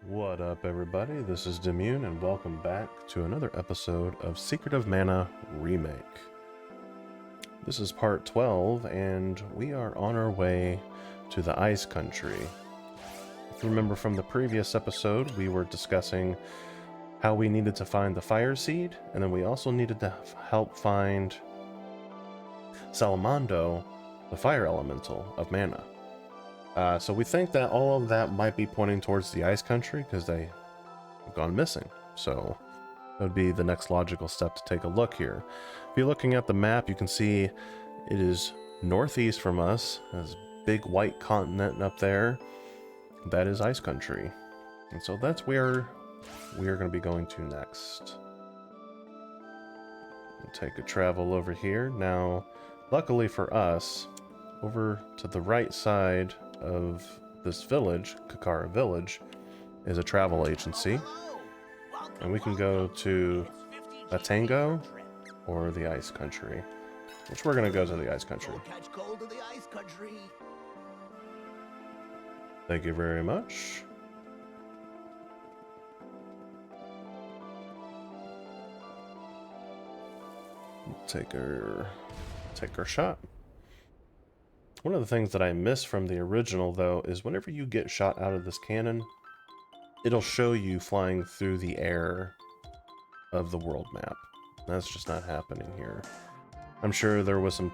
What up, everybody? This is Demune, and welcome back to another episode of Secret of Mana Remake. This is part 12, and we are on our way to the Ice Country. If you remember from the previous episode, we were discussing how we needed to find the Fire Seed, and then we also needed to help find Salamando, the Fire Elemental of Mana. So we think that all of that might be pointing towards the Ice Country because they have gone missing. So that would be the next logical step to take a look here. If you're looking at the map, you can see it is northeast from us. There's a big white continent up there. That is Ice Country. And so that's where we are going to be going to next. We'll take a travel over here. Now, luckily for us, over to the right side of this village, Kakara Village, is a travel agency, and we can go to Tango or the Ice Country, which we're going to go to the Ice Country. Thank you very much. Take our shot. One of the things that I miss from the original, though, is whenever you get shot out of this cannon, it'll show you flying through the air of the world map. That's just not happening here. I'm sure there was some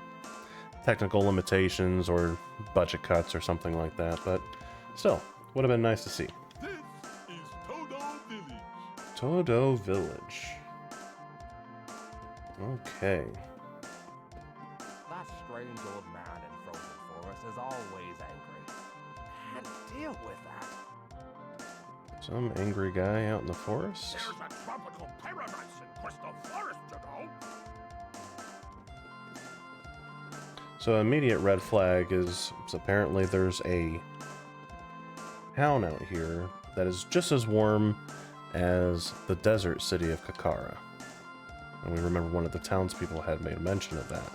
technical limitations or budget cuts or something like that, but still, would have been nice to see. This is Todo Village. Todo Village. Okay. That strange old man in Frozen Forest is always angry. Can't deal with that. Some angry guy out in the forest. There's a tropical paradise in Crystal Forest, you know. So immediate red flag is apparently there's a town out here that is just as warm as the desert city of Kakara. And we remember one of the townspeople had made mention of that.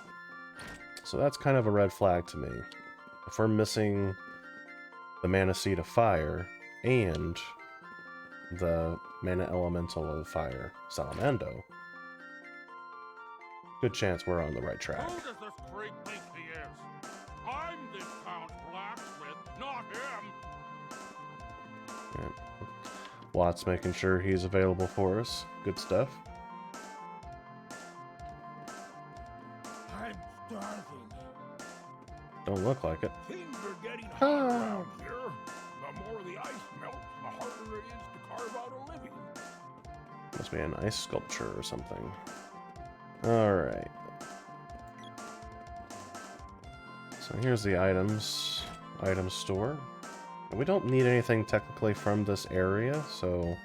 So that's kind of a red flag to me. If we're missing the Mana Seed of Fire and the Mana Elemental of Fire, Salamando, good chance we're on the right track. Who does this freak think he is? I'm this town's blacksmith, not him. Yeah. Watt's making sure he's available for us. Good stuff. I'm starving. Don't look like it. Things are getting hot around here. The more the ice melts, the harder it is to carve out a living. Must be an ice sculpture or something. Alright. So here's the item store. We don't need anything technically from this area, so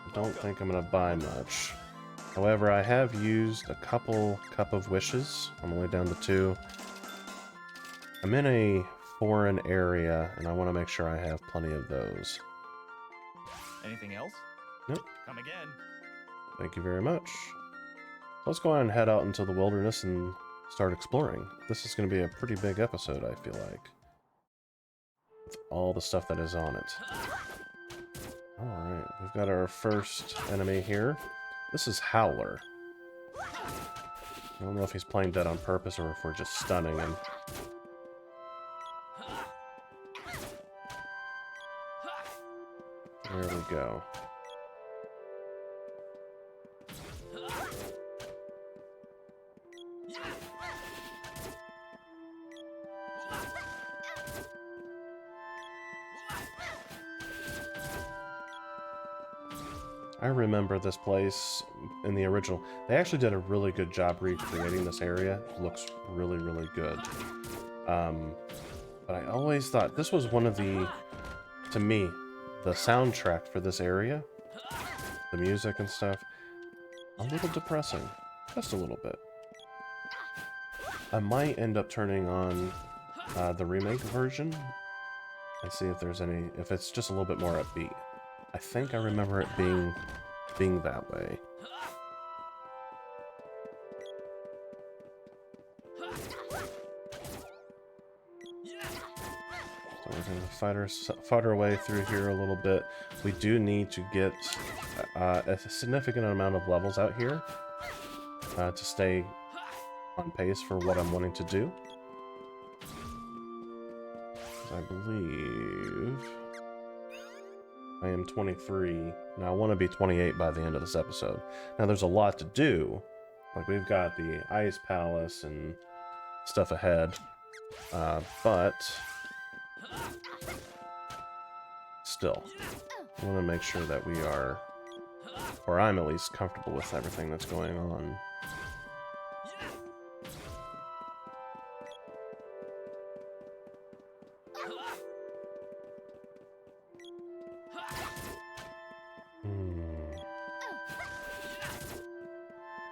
I don't think I'm going to buy much. However, I have used a couple Cup of Wishes. I'm only down to 2. I'm in a foreign area, and I want to make sure I have plenty of those. Anything else? Nope. Come again. Thank you very much. Let's go on and head out into the wilderness and start exploring. This is going to be a pretty big episode, I feel like. With all the stuff that is on it. Alright, we've got our first enemy here. This is Howler. I don't know if he's playing dead on purpose or if we're just stunning him. There we go. I remember this place in the original. They actually did a really good job recreating this area. It looks really, really good. But I always thought this was one of the, to me, the soundtrack for this area, the music and stuff, a little depressing. Just a little bit. I might end up turning on the remake version and see if there's any, if it's just a little bit more upbeat. I think I remember it being that way. So we're gonna fight our way through here a little bit. We do need to get a significant amount of levels out here to stay on pace for what I'm wanting to do. I believe I am 23. Now I want to be 28 by the end of this episode. Now there's a lot to do. Like we've got the Ice Palace and stuff ahead. But still, I want to make sure that we are, or I'm at least comfortable with everything that's going on.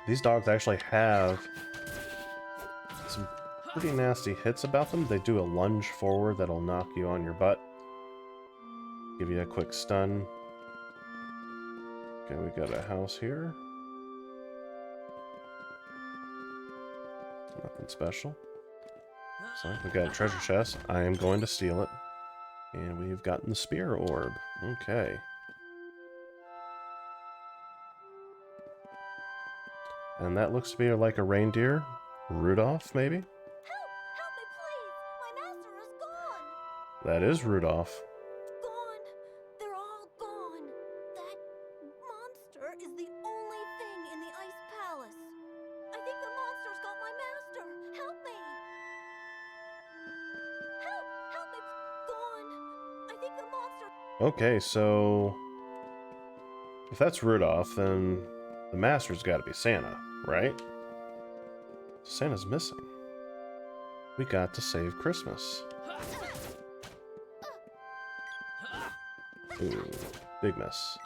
These dogs actually have some pretty nasty hits about them. They do a lunge forward that'll knock you on your butt. Give you a quick stun. Okay, we got a house here. Nothing special. So we got a treasure chest. I am going to steal it. And we've gotten the spear orb. Okay. And that looks to be like a reindeer. Rudolph, maybe? Help! Help me, please! My master is gone! That is Rudolph. Gone! They're all gone! That monster is the only thing in the Ice Palace. I think the monster's got my master! Help me! Help! Help me! Gone! I think the monster... Okay, so if that's Rudolph, then the master's got to be Santa, right? Santa's missing. We got to save Christmas. Ooh, big miss.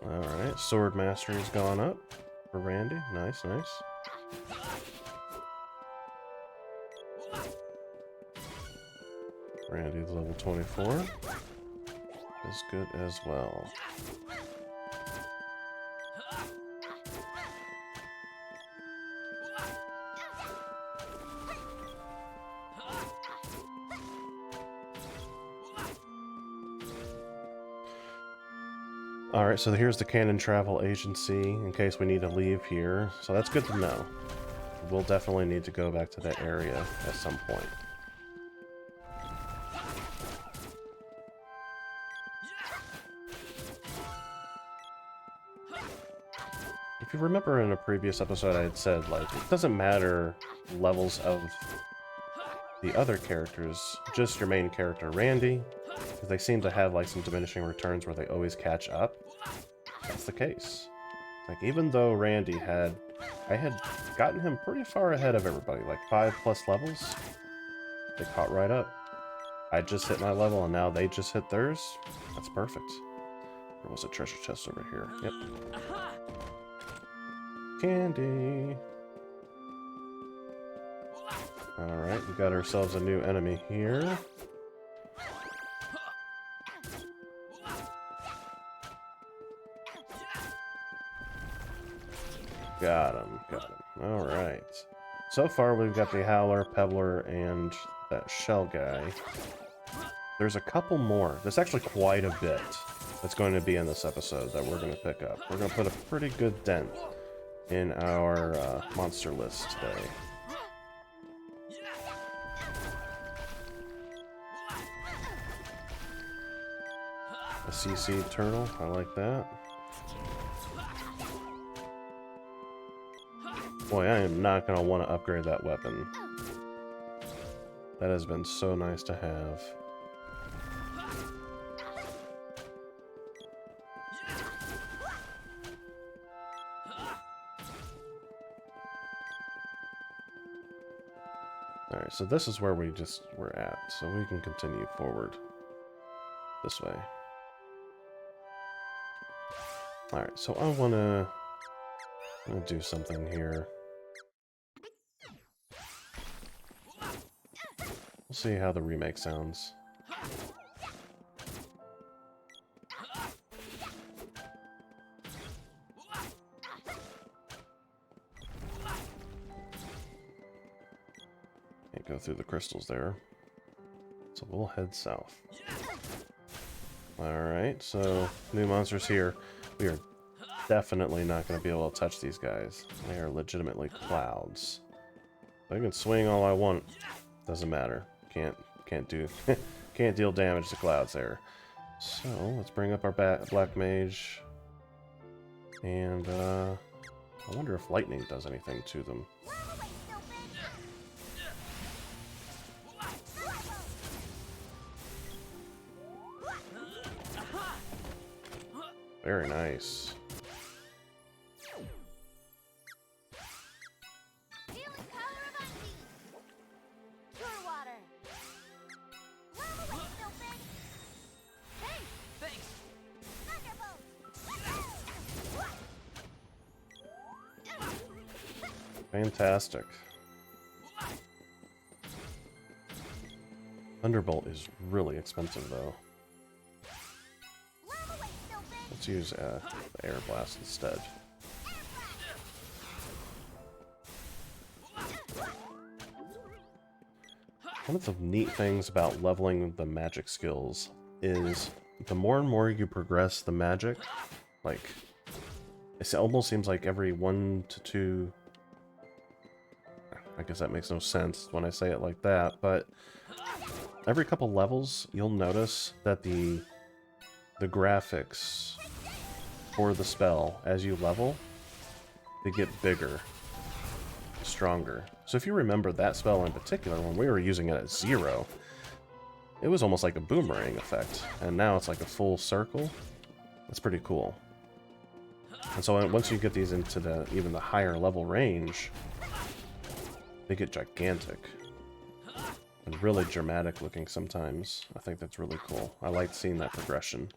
Alright, sword mastery's gone up for Randi. Nice, nice. Randy's level 24. Is good as well. Alright, so here's the Canon Travel Agency in case we need to leave here. So that's good to know. We'll definitely need to go back to that area at some point. If you remember in a previous episode I had said, like, it doesn't matter levels of the other characters, just your main character, Randi, because they seem to have, like, some diminishing returns where they always catch up. That's the case. Like, even though Randi I had gotten him pretty far ahead of everybody, like 5+ levels, they caught right up. I just hit my level and now they just hit theirs. That's perfect. There was a treasure chest over here. Yep. Candy. Alright, we got ourselves a new enemy here. Got him, got him. Alright. So far we've got the Howler, Pebbler, and that shell guy. There's a couple more. There's actually quite a bit that's going to be in this episode that we're going to pick up. We're going to put a pretty good dent in our monster list today. A CC turtle, I like that. Boy, I am not going to want to upgrade that weapon. That has been so nice to have. Alright, so this is where we're at, so we can continue forward this way. Alright, so I'm gonna do something here. We'll see how the remake sounds. Can't go through the crystals there. So we'll head south. Alright, so new monsters here. We are definitely not going to be able to touch these guys. They are legitimately clouds. I can swing all I want. Doesn't matter. Can't do can't deal damage to clouds there. So let's bring up our black mage. And I wonder if lightning does anything to them. Very nice. Healing power of Randi. Pure water. Lava wave, Sylphin. Thanks. Thunderbolt. Fantastic. Thunderbolt is really expensive though. Lava wave, Sylphin. Let's use the air blast instead. One of the neat things about leveling the magic skills is the more and more you progress the magic, like, it almost seems like every 1 to 2... I guess that makes no sense when I say it like that, but every couple levels, you'll notice that the graphics for the spell, as you level, they get bigger, stronger. So if you remember that spell in particular, when we were using it at 0, it was almost like a boomerang effect, and now it's like a full circle. That's pretty cool. And so once you get these into even the higher level range, they get gigantic and really dramatic looking sometimes. I think that's really cool. I like seeing that progression.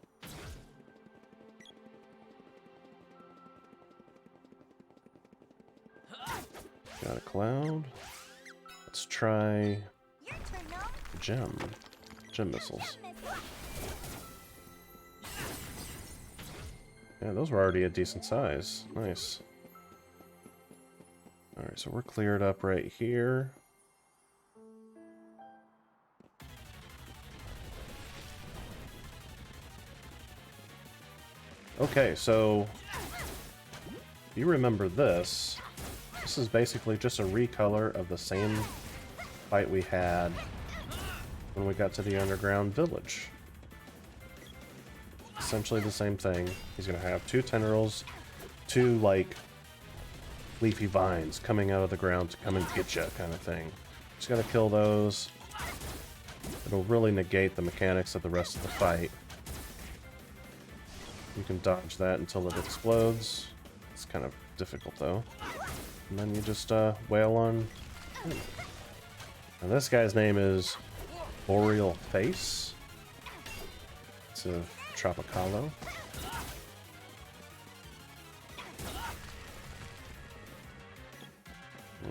Got a cloud. Let's try Your turn, Gnome. gem missiles. Yeah, those were already a decent size. Nice. Alright, so we're cleared up right here. Okay, so if you remember this, this is basically just a recolor of the same fight we had when we got to the underground village. Essentially the same thing. He's gonna have 2 tendrils, 2 like leafy vines coming out of the ground to come and get you, kind of thing. Just gotta kill those. It'll really negate the mechanics of the rest of the fight. You can dodge that until it explodes. It's kind of difficult though. And then you just wail on him. And this guy's name is Boreal Face. It's a Tropicalo.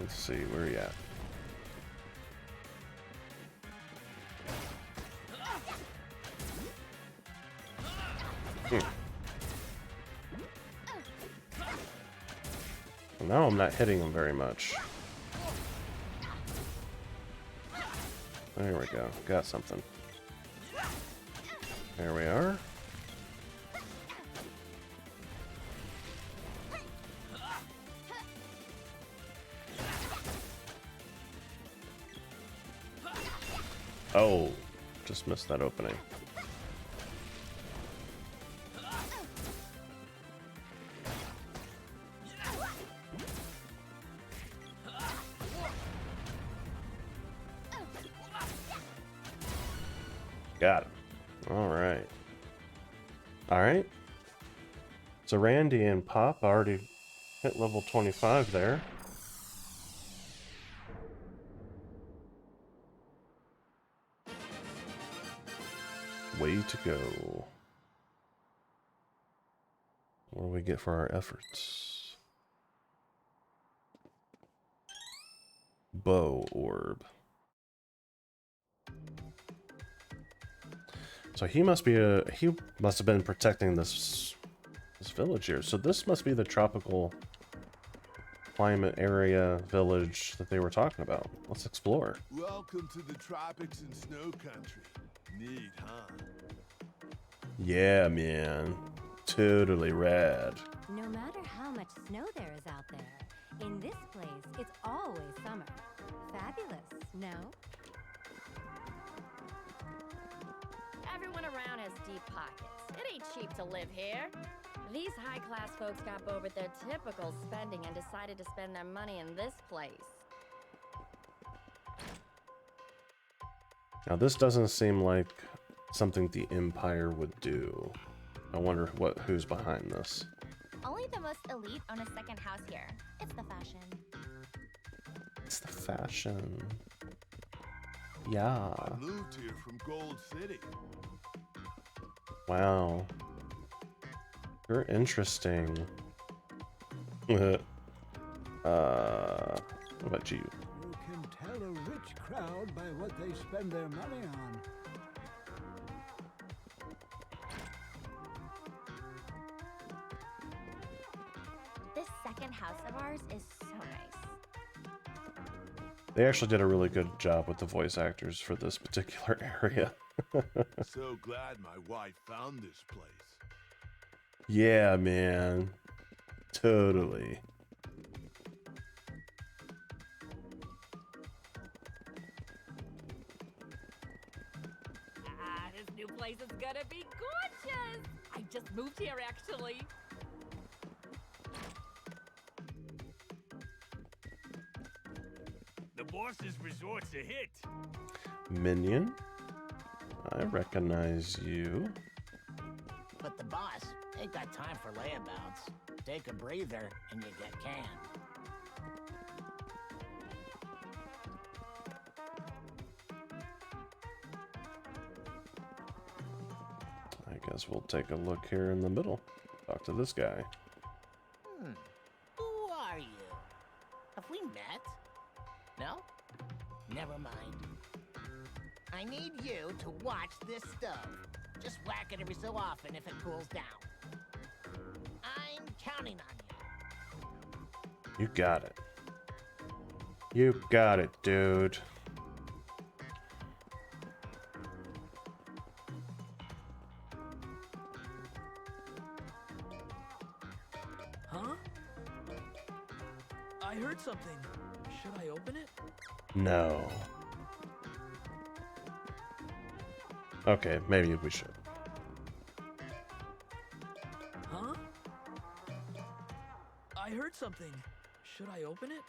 Let's see, where are you at? Well, now I'm not hitting him very much. There we go. Got something. There we are. Oh, just missed that opening. Got it. Alright. Alright. So Randi and Pop already hit level 25 there. Way to go. What do we get for our efforts? Bow orb. So he must have been protecting this village here. So this must be the tropical climate area village that they were talking about. Let's explore. Welcome to the tropics and snow country. Neat, huh? Yeah, man. Totally rad. No matter how much snow there is out there, in this place, it's always summer. Fabulous, no? Everyone around has deep pockets. It ain't cheap to live here. These high-class folks got bored with their typical spending and decided to spend their money in this place. Now this doesn't seem like something the Empire would do. I wonder who's behind this. Only the most elite own a second house here. It's the fashion. It's the fashion. Yeah. I moved here from Gold City. Wow. You're interesting. What about you? You can tell a rich crowd by what they spend their money on. This second house of ours is so nice. They actually did a really good job with the voice actors for this particular area. So glad my wife found this place. Yeah, man. Totally. This new place is gonna be gorgeous! I just moved here, actually. The boss's resort's a hit. Minion? I recognize you. But the boss ain't got time for layabouts. Take a breather and you get canned. I guess we'll take a look here in the middle. Talk to this guy. Who are you? Have we met? No? Never mind. I need you to watch this stove. Just whack it every so often if it cools down. I'm counting on you. You got it. You got it, dude. Huh? I heard something. Should I open it? No. Okay, maybe we should. Huh? I heard something. Should I open it?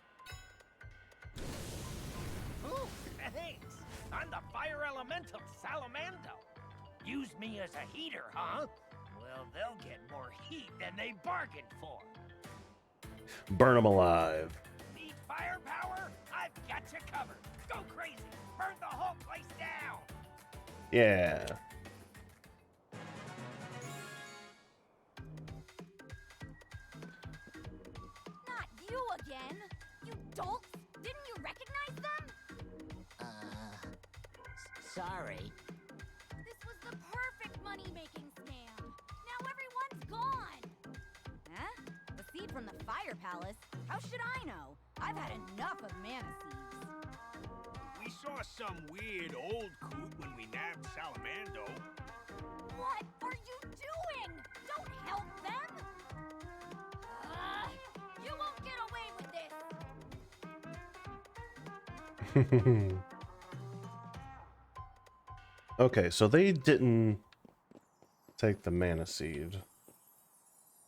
Ooh, thanks. I'm the fire elemental, Salamando. Use me as a heater, huh? Well, they'll get more heat than they bargained for. Burn them alive. Need firepower? I've got you covered. Go crazy. Burn the whole place down. Yeah. Not you again! You dolts! Didn't you recognize them? Sorry. This was the perfect money-making scam. Now everyone's gone. Huh? The seed from the Fire Palace? How should I know? I've had enough of mana seeds. We saw some weird old coot when we nabbed Salamando. What are you doing? Don't help them! You won't get away with this! Okay, so they didn't take the mana seed.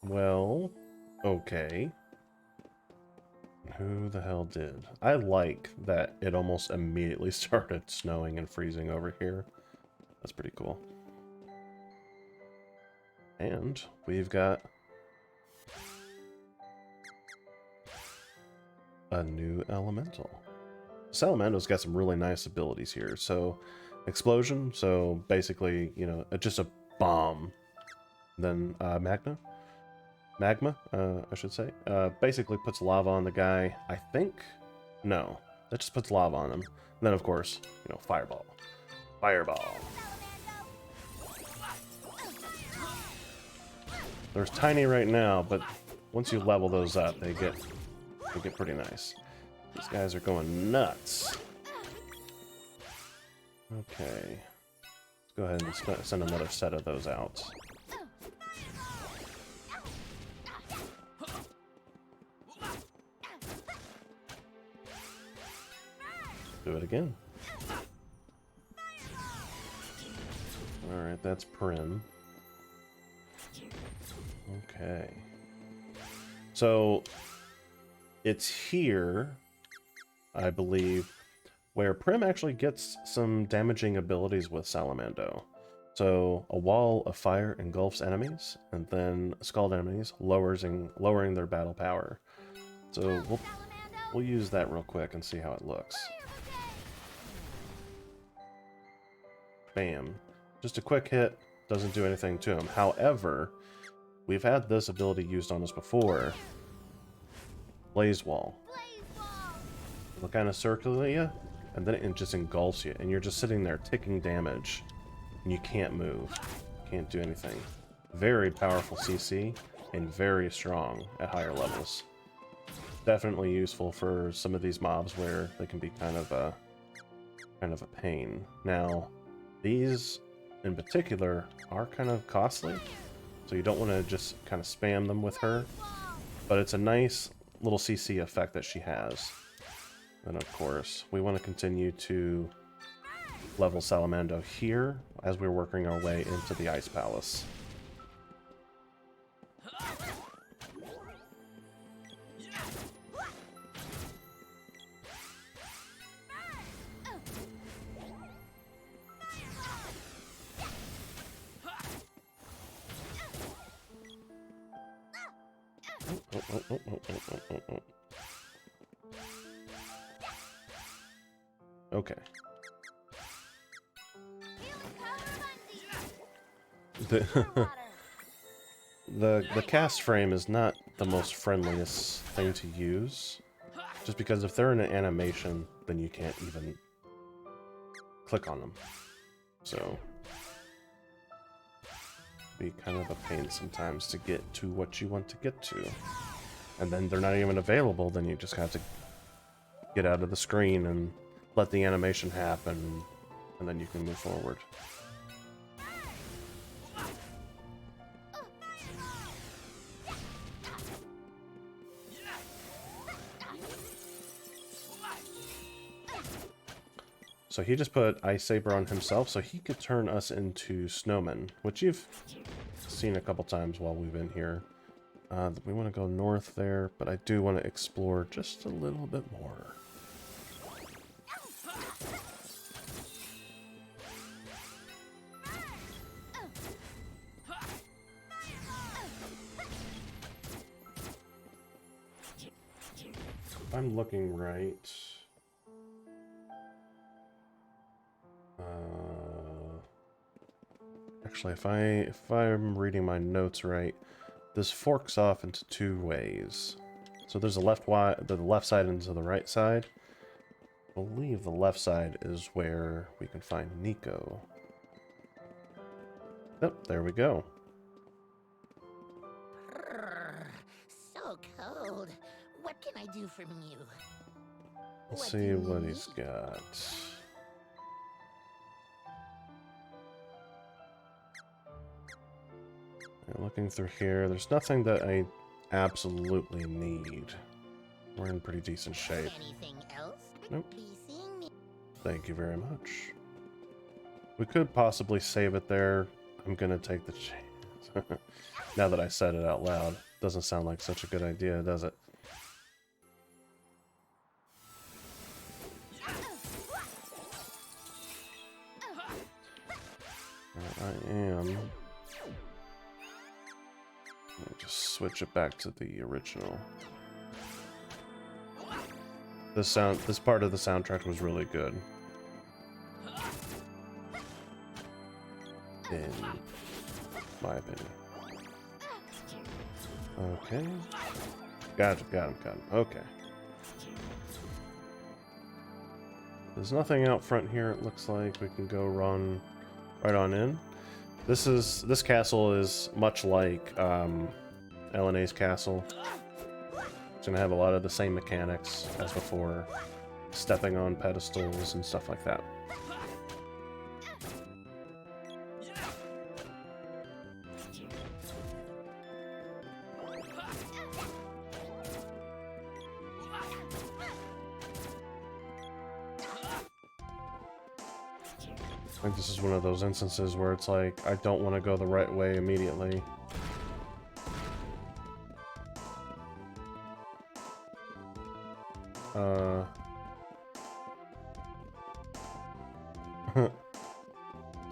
Well, okay. Who the hell did? I like that it almost immediately started snowing and freezing over here. That's pretty cool. And we've got a new elemental. Salamando's got some really nice abilities here. So, explosion, so basically, you know, just a bomb. Then magma, I should say, basically puts lava on the guy. I think, no, that just puts lava on him. And then, of course, you know, fireball. They're tiny right now, but once you level those up, they get They get pretty nice. These guys are going nuts. Okay. Let's go ahead and send another set of those out. Do it again. Alright, that's Primm. Okay. So, it's here, I believe, where Primm actually gets some damaging abilities with Salamando. So, a wall of fire engulfs enemies, and then scald enemies, lowering their battle power. So, we'll use that real quick and see how it looks. Bam. Just a quick hit, doesn't do anything to him. However, we've had this ability used on us before. Blaze Wall. It'll kind of circle you, and then it just engulfs you, and you're just sitting there taking damage, and you can't move. Can't do anything. Very powerful CC, and very strong at higher levels. Definitely useful for some of these mobs where they can be kind of a pain. Now, these in particular are kind of costly, so you don't want to just kind of spam them with her, but it's a nice little CC effect that she has. And of course, we want to continue to level Salamando here as we're working our way into the Ice Palace. Okay. The cast frame is not the most friendliest thing to use, just because if they're in an animation, then you can't even click on them. So, be kind of a pain sometimes to get to what you want to get to. And then they're not even available, then you just have to get out of the screen and let the animation happen, and then you can move forward. So he just put Ice Saber on himself so he could turn us into snowmen, which you've seen a couple times while we've been here. We want to go north there, but I do want to explore just a little bit more. If I'm looking right... Actually, if I'm reading my notes right, this forks off into two ways. So there's the left side and to the right side. I believe the left side is where we can find Nico. Yep, there we go. So cold. What can I do from you? Let's see what he's got. Looking through here, there's nothing that I absolutely need. We're in pretty decent shape. Anything else? Nope. Thank you very much. We could possibly save it there. I'm gonna take the chance. Now that I said it out loud, doesn't sound like such a good idea, does it? I am. Let me just switch it back to the original. This part of the soundtrack was really good. In my opinion. Okay. Got him. Okay. There's nothing out front here, it looks like. We can go run right on in. This castle is much like Elinee's castle. It's gonna have a lot of the same mechanics as before, stepping on pedestals and stuff like that. I think this is one of those instances where it's like, I don't want to go the right way immediately.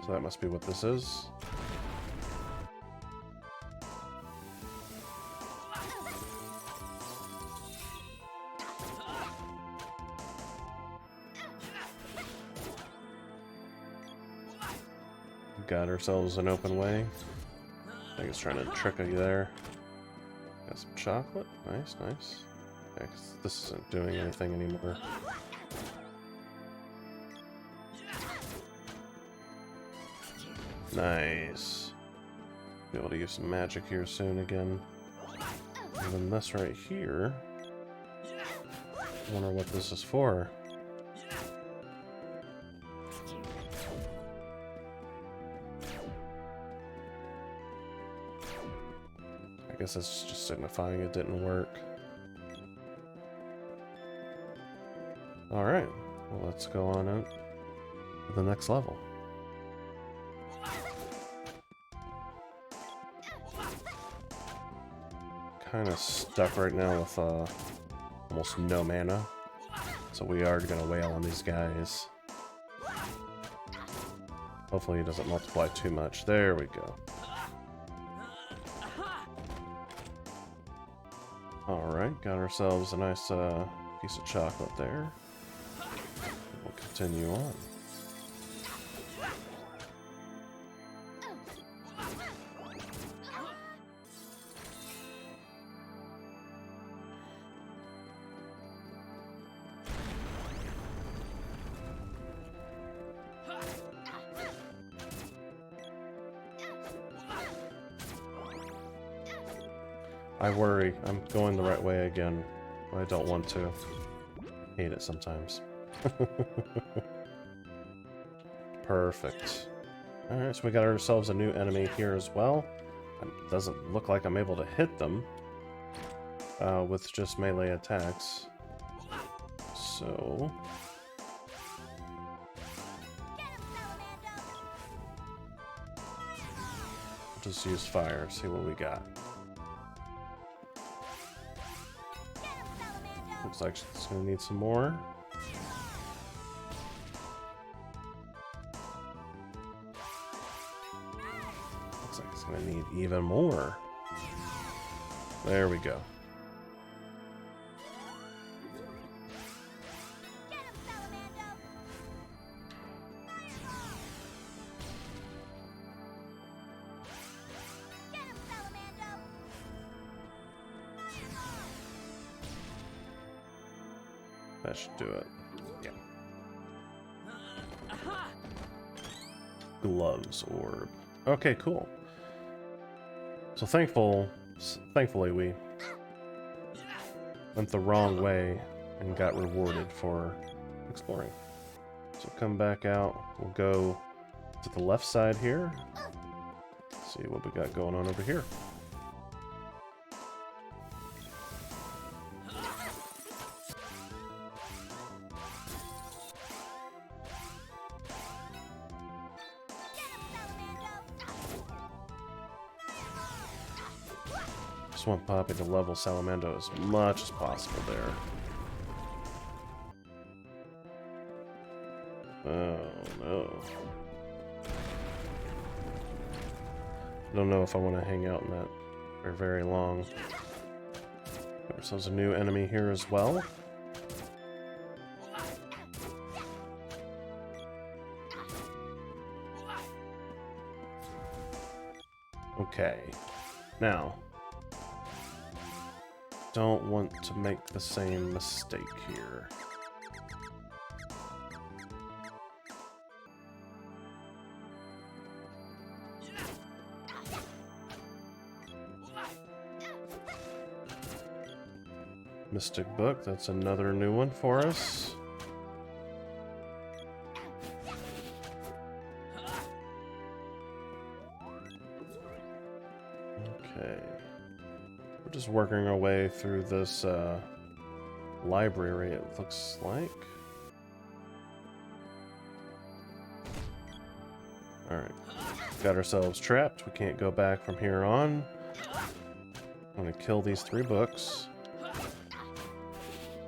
So that must be what this is. Got ourselves an open way. I think it's trying to trick you there. Got some chocolate. Nice, nice. Okay, this isn't doing anything anymore. Nice. Be able to use some magic here soon again. And then this right here. I wonder what this is for. I guess it's just signifying it didn't work. Alright, well, let's go on out to the next level. Kind of stuck right now with almost no mana, so we are gonna wail on these guys. Hopefully he doesn't multiply too much. There we go. Alright, got ourselves a nice piece of chocolate there. We'll continue on. I worry I'm going the right way again, but I don't want to. Hate it sometimes. Perfect. Alright, so we got ourselves a new enemy here as well. It doesn't look like I'm able to hit them with just melee attacks. So... just use fire, see what we got. Looks like it's gonna need some more. Looks like it's gonna need even more. There we go. That should do it. Yeah. Gloves orb. Okay, cool. So thankfully we went the wrong way and got rewarded for exploring. So come back out. We'll go to the left side here. See what we got going on over here. Just want Poppy to level Salamando as much as possible there. Oh no. I don't know if I want to hang out in that for very long. Got ourselves a new enemy here as well. Okay. Now, don't want to make the same mistake here. Mystic Book, that's another new one for us. Okay. We're just working our way through this library, it looks like. Alright. Got ourselves trapped. We can't go back from here on. I'm gonna kill these 3 books.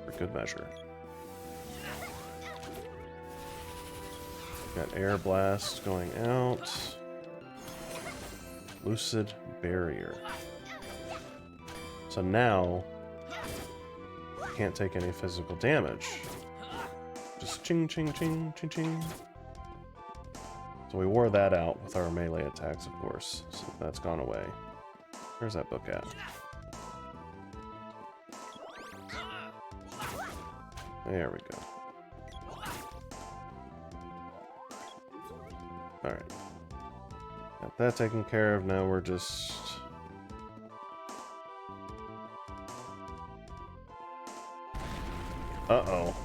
For good measure. Got Air Blast going out. Lucid Barrier. So now, we can't take any physical damage. Just ching, ching, ching, ching, ching. So we wore that out with our melee attacks, of course. So that's gone away. Where's that book at? There we go. Alright. Got that taken care of. Now we're just... Uh-oh.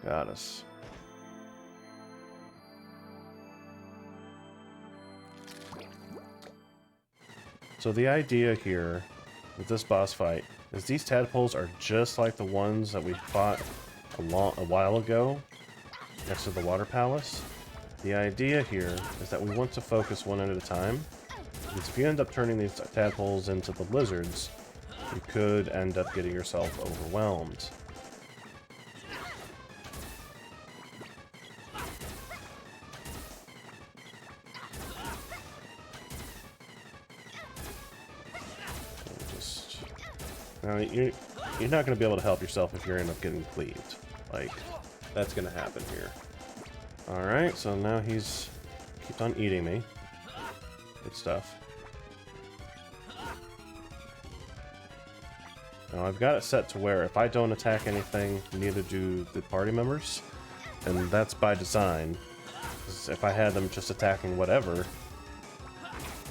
Got us. So the idea here with this boss fight is these tadpoles are just like the ones that we fought a while ago next to the water palace. The idea here is that we want to focus one at a time, because if you end up turning these tadpoles into the lizards, you could end up getting yourself overwhelmed. Now, you're not going to be able to help yourself if you end up getting cleaved. Like, that's going to happen here. Alright, so now he's... keeps on eating me. Good stuff. Now, I've got it set to where if I don't attack anything, neither do the party members. And that's by design. 'Cause if I had them just attacking whatever,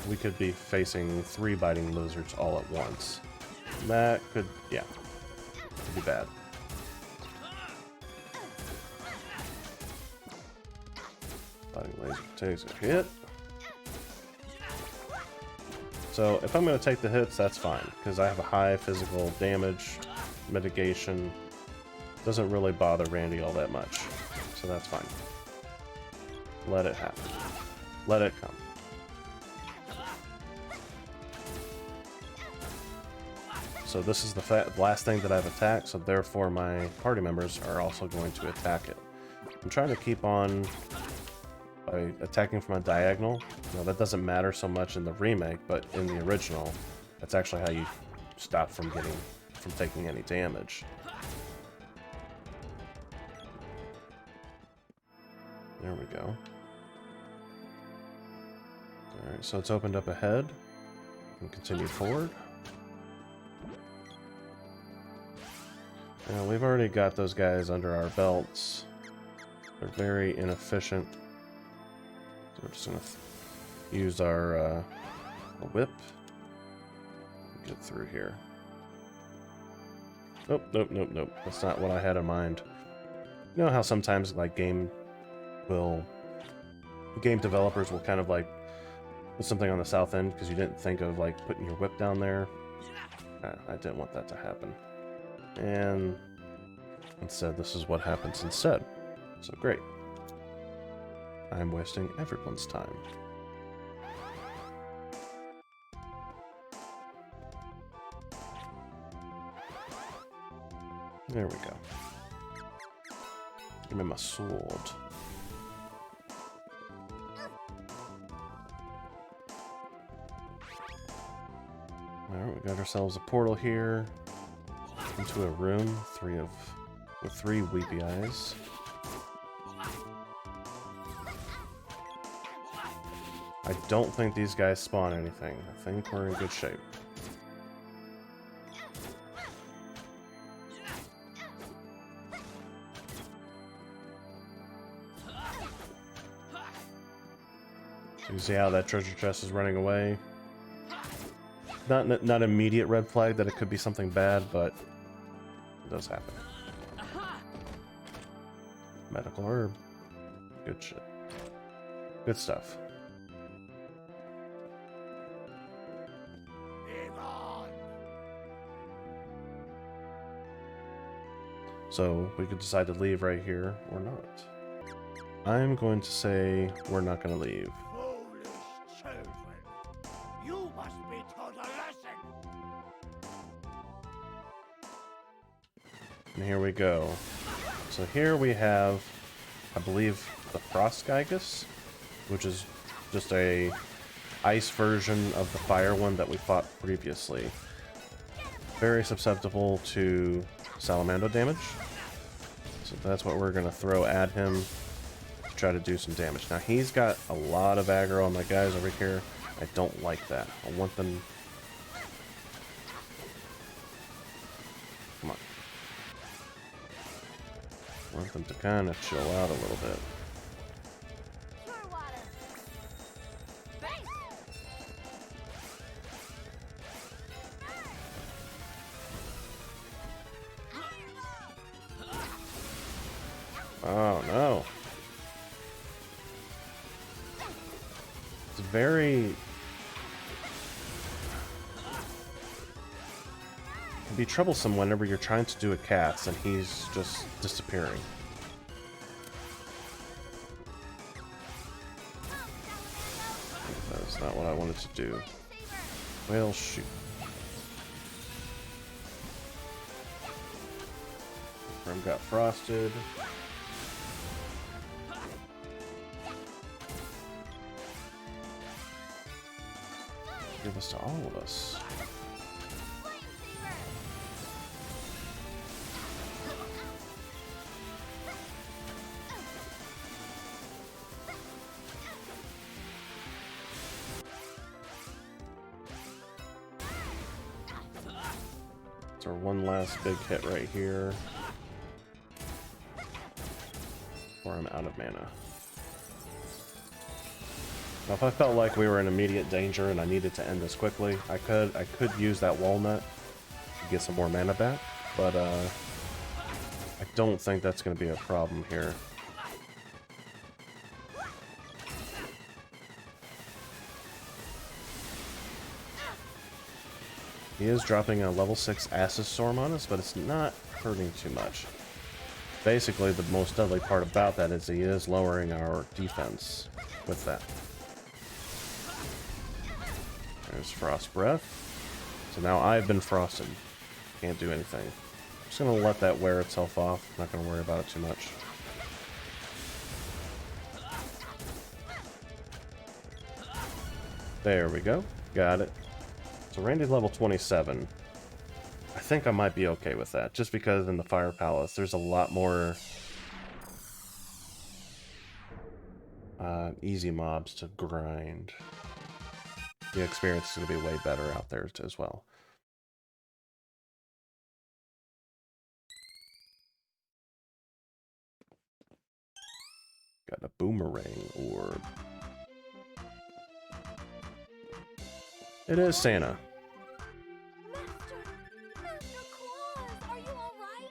we could be facing 3 biting lizards all at once. That could, yeah, could be bad. Biting laser takes a hit. So if I'm going to take the hits, that's fine, because I have a high physical damage mitigation. Doesn't really bother Randi all that much, so that's fine. Let it happen. Let it come. So this is the last thing that I've attacked, so therefore my party members are also going to attack it. I'm trying to keep on by attacking from a diagonal. Now that doesn't matter so much in the remake, but in the original, that's actually how you stop from taking any damage. There we go. Alright, so it's opened up ahead. And continue forward. Now, we've already got those guys under our belts. They're very inefficient. So we're just going to use our whip. Get through here. Nope, nope, nope, nope. That's not what I had in mind. You know how sometimes, like, game developers will kind of, like, put something on the south end because you didn't think of, like, putting your whip down there? I didn't want that to happen. And instead, this is what happens instead. So great. I'm wasting everyone's time. There we go. Give me my sword. Alright, we got ourselves a portal here. Into a room, with 3 weepy eyes. I don't think these guys spawn anything. I think we're in good shape. So you see how that treasure chest is running away? not immediate red flag that it could be something bad, but it does happen. Medical herb. Good shit. Good stuff. So we could decide to leave right here or not. I'm going to say we're not going to leave. Foolish children! You must be taught a lesson! And here we go. So here we have, I believe, the Frost Gigas, which is just a ice version of the fire one that we fought previously. Very susceptible to Salamando damage. So that's what we're going to throw at him to try to do some damage. Now he's got a lot of aggro on my guys over here. I don't like that. I want them... Come on. I want them to kind of chill out a little bit. Oh no. It's very... It can be troublesome whenever you're trying to do a cast and he's just disappearing. That's not what I wanted to do. Well, shoot. Primm got frosted. Give this to all of us. It's our one last big hit right here. Or I'm out of mana. Now, if I felt like we were in immediate danger and I needed to end this quickly, I could use that walnut to get some more mana back, but I don't think that's going to be a problem here. He is dropping a level 6 Acid Storm on us, but it's not hurting too much. Basically, the most deadly part about that is he is lowering our defense with that. There's Frost Breath. So now I've been frosted. Can't do anything. I'm just going to let that wear itself off. Not going to worry about it too much. There we go. Got it. So Randy's level 27. I think I might be okay with that. Just because in the Fire Palace, there's a lot more easy mobs to grind. The experience is going to be way better out there as well. Got a boomerang orb. It is Santa. Master Claus, are you all right?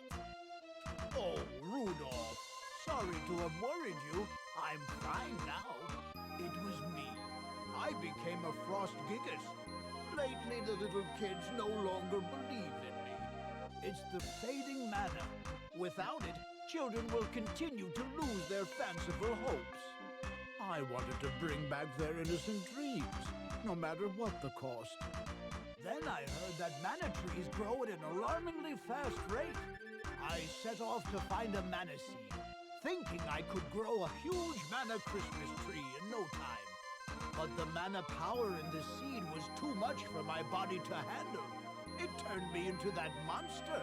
Oh, Rudolph. Sorry to have worried you. I'm fine now. It was me. I became a Frost Gigas. Lately, the little kids no longer believe in me. It's the fading mana. Without it, children will continue to lose their fanciful hopes. I wanted to bring back their innocent dreams, no matter what the cost. Then I heard that mana trees grow at an alarmingly fast rate. I set off to find a mana seed, thinking I could grow a huge mana Christmas tree in no time. But the mana power in the seed was too much for my body to handle. It turned me into that monster.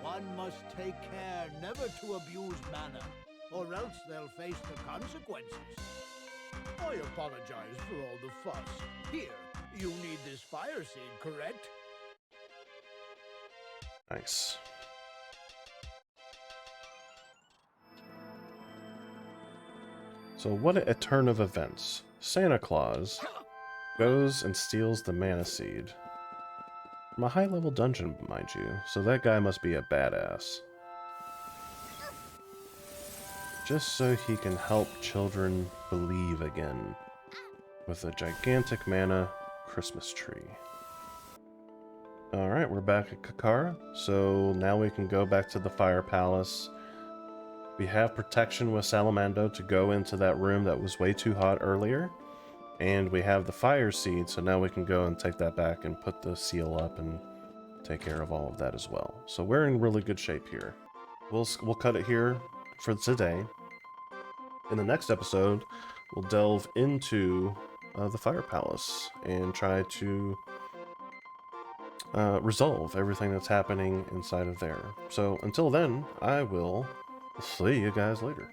One must take care never to abuse mana, or else they'll face the consequences. I apologize for all the fuss. Here, you need this fire seed, correct? Nice. So what a turn of events. Santa Claus goes and steals the mana seed. from a high-level dungeon, mind you, so that guy must be a badass. Just so he can help children believe again with a gigantic mana Christmas tree. Alright, we're back at Kakara, so now we can go back to the Fire Palace. We have protection with Salamando to go into that room that was way too hot earlier. And we have the fire seed, so now we can go and take that back and put the seal up and take care of all of that as well. So we're in really good shape here. We'll cut it here for today. In the next episode, we'll delve into the Fire Palace and try to resolve everything that's happening inside of there. So until then, I will see you guys later.